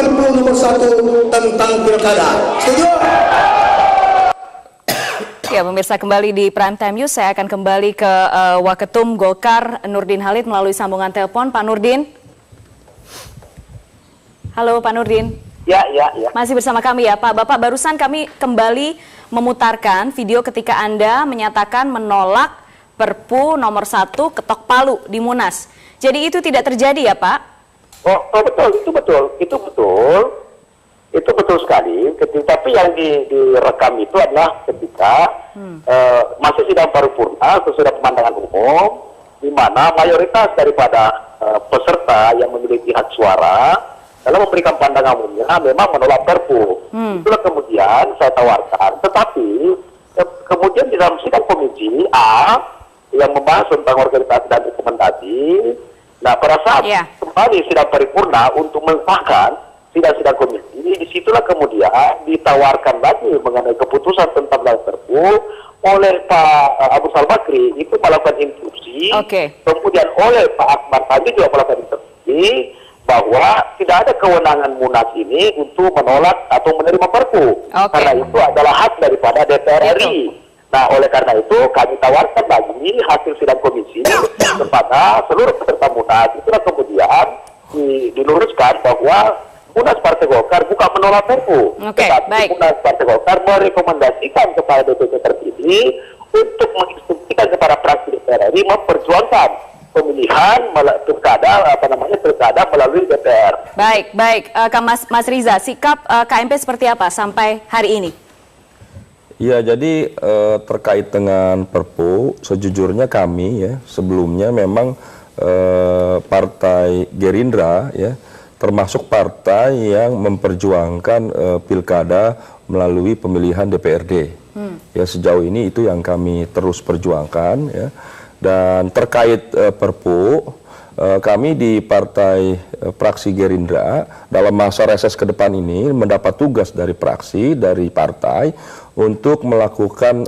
Perpu nomor 1 tentang pilkada. Setuju? Ya, pemirsa, kembali di Prime Time News. Saya akan kembali ke Waketum Golkar Nurdin Halid melalui sambungan telepon. Pak Nurdin. Halo Pak Nurdin. Ya. Masih bersama kami ya Pak. Bapak, barusan kami kembali memutarkan video ketika Anda menyatakan menolak Perpu nomor 1 ketok palu di Munas. Jadi itu tidak terjadi ya Pak? Oh betul, itu betul sekali. Tapi yang direkam itu adalah ketika masih sidang paripurna sesudah pemandangan umum, di mana mayoritas daripada peserta yang memiliki hak suara dalam memberikan pandangan umumnya memang menolak Perpu. Itulah kemudian saya tawarkan. Tetapi kemudian di dalam sidang komisi A yang membahas tentang organisasi dan rekomendasi, nah pada saat kembali sidang paripurna untuk mensahkan sidang-sidang komisi, disitulah kemudian ditawarkan lagi mengenai keputusan tentang Perpu oleh Pak Abu Salbakri itu melakukan instruksi, kemudian oleh Pak Akbar Tanjung juga melakukan instruksi bahwa tidak ada kewenangan Munas ini untuk menolak atau menerima Perpu, karena itu adalah hak daripada DPR RI. Nah, oleh karena itu kami tawarkan lagi hasil sidang komisi kepada seluruh peserta Munas. Itulah kemudian diluruskan bahwa Munas Partai Golkar bukan menolak Perpu, tetapi Munas Partai Golkar merekomendasikan kepada DPP terpilih untuk menginstruksikan kepada fraksi DPR RI memperjuangkan pemilihan pilkada melalui DPR. Baik, Mas Riza, sikap KMP seperti apa sampai hari ini? Ya, jadi terkait dengan Perpu, sejujurnya kami ya sebelumnya memang Partai Gerindra ya termasuk partai yang memperjuangkan pilkada melalui pemilihan DPRD. Ya, sejauh ini itu yang kami terus perjuangkan ya. Dan terkait Perpu, kami di Partai Praksi Gerindra dalam masa reses ke depan ini mendapat tugas dari praksi, dari partai untuk melakukan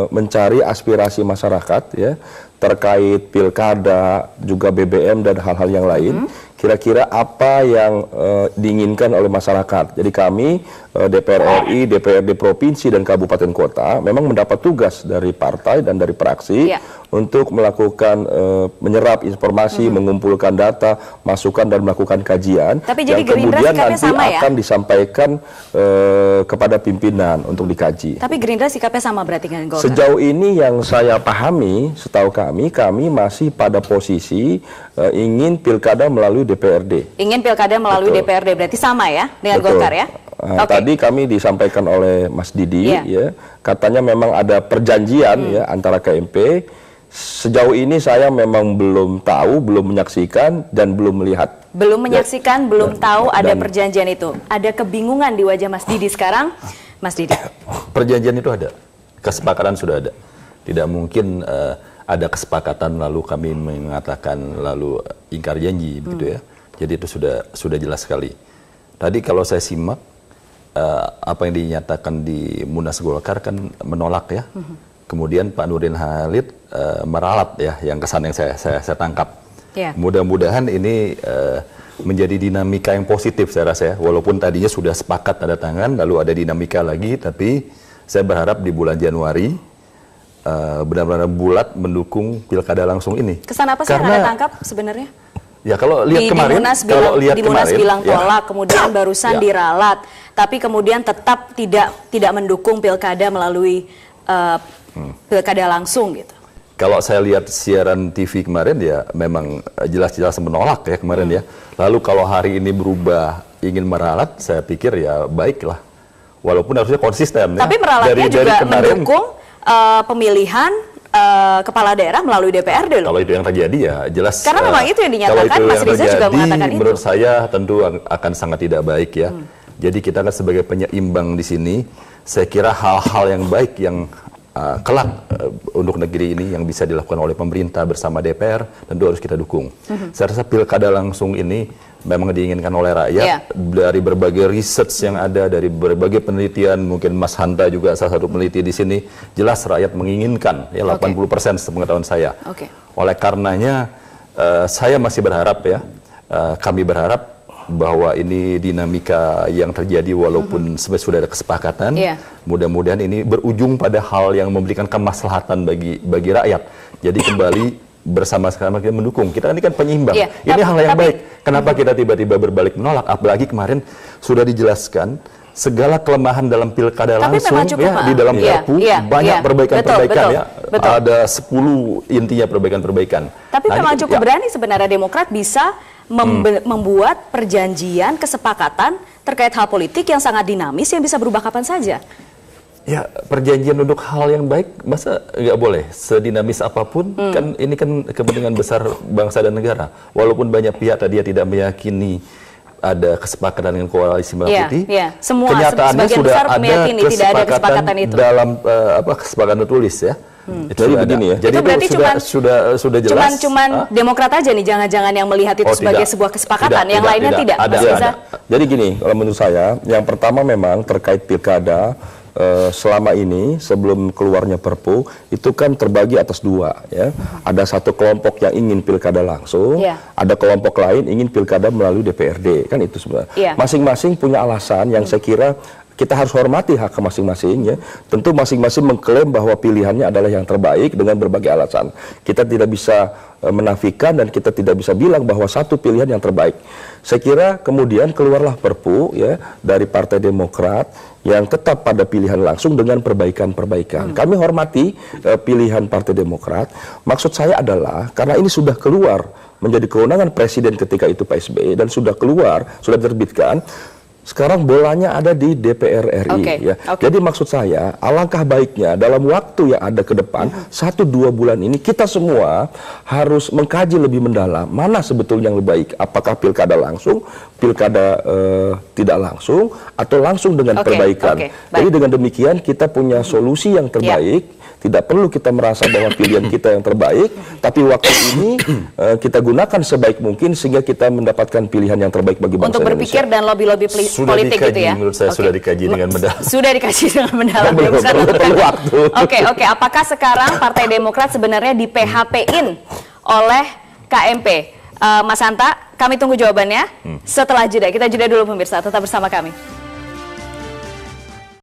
mencari aspirasi masyarakat ya terkait pilkada, juga BBM dan hal-hal yang lain. Kira-kira apa yang diinginkan oleh masyarakat. Jadi kami DPR RI, DPRD provinsi dan kabupaten kota memang mendapat tugas dari partai dan dari praksi untuk melakukan menyerap informasi, mengumpulkan data, masukan dan melakukan kajian. Tapi jadi yang kemudian nanti sama, ya? akan disampaikan kepada pimpinan untuk dikaji. Tapi Gerindra sikapnya sama berarti dengan Golkar? Sejauh ini yang saya pahami, setahu kami masih pada posisi ingin pilkada melalui DPRD. Ingin pilkada melalui DPRD, berarti sama ya dengan Golkar ya? Tadi kami disampaikan oleh Mas Didi, ya, katanya memang ada perjanjian ya antara KMP. Sejauh ini saya memang belum tahu, belum menyaksikan dan belum melihat. Belum menyaksikan, belum tahu ada perjanjian itu. Ada kebingungan di wajah Mas Didi sekarang, Mas Didi. Perjanjian itu ada, kesepakatan sudah ada. Tidak mungkin ada kesepakatan lalu kami mengatakan lalu ingkar janji, begitu ya. Jadi itu sudah jelas sekali. Tadi kalau saya simak apa yang dinyatakan di Munas Golkar kan menolak ya. Kemudian Pak Nurdin Halid meralat ya, yang kesan yang saya tangkap. Mudah-mudahan ini menjadi dinamika yang positif saya rasa ya. Walaupun tadinya sudah sepakat tanda tangan, lalu ada dinamika lagi, tapi saya berharap di bulan Januari benar-benar bulat mendukung pilkada langsung ini. Kesan apa sih yang Anda tangkap sebenarnya? Ya kalau lihat kemarin, di Munas bilang tolak, kemudian barusan diralat, tapi kemudian tetap tidak mendukung pilkada melalui pilkada langsung gitu. Kalau saya lihat siaran TV kemarin ya memang jelas-jelas menolak ya kemarin ya. Lalu kalau hari ini berubah ingin meralat, saya pikir ya baiklah. Walaupun harusnya konsisten. Tapi meralatnya juga mendukung pemilihan kepala daerah melalui DPRD loh. Kalau itu yang terjadi ya jelas. Karena memang itu yang dinyatakan, Mas Riza juga mengatakan itu. Menurut saya tentu akan sangat tidak baik ya. Jadi kita kan sebagai penyeimbang di sini, saya kira hal-hal yang baik yang kelak untuk negeri ini yang bisa dilakukan oleh pemerintah bersama DPR tentu harus kita dukung. Saya rasa pilkada langsung ini memang diinginkan oleh rakyat dari berbagai research yang ada, dari berbagai penelitian, mungkin Mas Hanta juga salah satu peneliti di sini, jelas rakyat menginginkan ya 80% sepengetahuan saya. Oleh karenanya saya masih berharap ya, kami berharap bahwa ini dinamika yang terjadi walaupun sebenarnya sudah ada kesepakatan. Mudah-mudahan ini berujung pada hal yang memberikan kemaslahatan bagi rakyat. Jadi kembali bersama-sama kita mendukung. Kita ini kan penyeimbang. Ini hal yang baik. Kenapa kita tiba-tiba berbalik menolak? Apalagi kemarin sudah dijelaskan segala kelemahan dalam pilkada langsung ya, di dalam Perpu banyak perbaikan-perbaikan ya. Ada 10 intinya perbaikan-perbaikan. Tapi memang cukup berani sebenarnya Demokrat bisa membuat perjanjian, kesepakatan terkait hal politik yang sangat dinamis yang bisa berubah kapan saja. Ya, perjanjian untuk hal yang baik masa nggak boleh sedinamis apapun. Kan ini kan kepentingan besar bangsa dan negara. Walaupun banyak pihak tadi tidak meyakini ada kesepakatan dengan koalisi Merah Putih. Semua kenyataannya sudah ada kesepakatan itu dalam kesepakatan tertulis ya. Jadi begini ya. Jadi itu berarti sudah jelas. Cuman Demokrat aja nih, jangan-jangan yang melihat itu sebagai sebuah kesepakatan, yang lainnya tidak. Ada. Jadi gini, kalau menurut saya, yang pertama memang terkait pilkada. Selama ini sebelum keluarnya Perpu itu kan terbagi atas dua ya. Ada satu kelompok yang ingin pilkada langsung, ada kelompok lain ingin pilkada melalui DPRD, kan itu sebenarnya. Masing-masing punya alasan yang saya kira kita harus hormati hak masing-masing ya. Tentu masing-masing mengklaim bahwa pilihannya adalah yang terbaik dengan berbagai alasan. Kita tidak bisa menafikan dan kita tidak bisa bilang bahwa satu pilihan yang terbaik. Saya kira kemudian keluarlah Perpu ya dari Partai Demokrat yang tetap pada pilihan langsung dengan perbaikan-perbaikan. Kami hormati pilihan Partai Demokrat. Maksud saya adalah karena ini sudah keluar menjadi kewenangan Presiden ketika itu Pak SBY dan sudah keluar, sudah diterbitkan. Sekarang bolanya ada di DPR RI. Jadi maksud saya, alangkah baiknya dalam waktu yang ada ke depan, 1-2 bulan ini kita semua harus mengkaji lebih mendalam mana sebetulnya yang lebih baik. Apakah pilkada langsung, pilkada tidak langsung, atau langsung dengan perbaikan. Jadi dengan demikian kita punya solusi yang terbaik. Tidak perlu kita merasa bahwa pilihan kita yang terbaik, tapi waktu ini kita gunakan sebaik mungkin sehingga kita mendapatkan pilihan yang terbaik bagi bangsa untuk berpikir Indonesia. Dan lobby-lobby politik dikaji, gitu ya. Menurut saya sudah dikaji dengan mendalam. Sudah dikaji dengan mendalam. Perlu waktu. Oke. Apakah sekarang Partai Demokrat sebenarnya di PHP-in oleh KMP? Mas Hanta, kami tunggu jawabannya setelah jeda. Kita jeda dulu pemirsa, tetap bersama kami.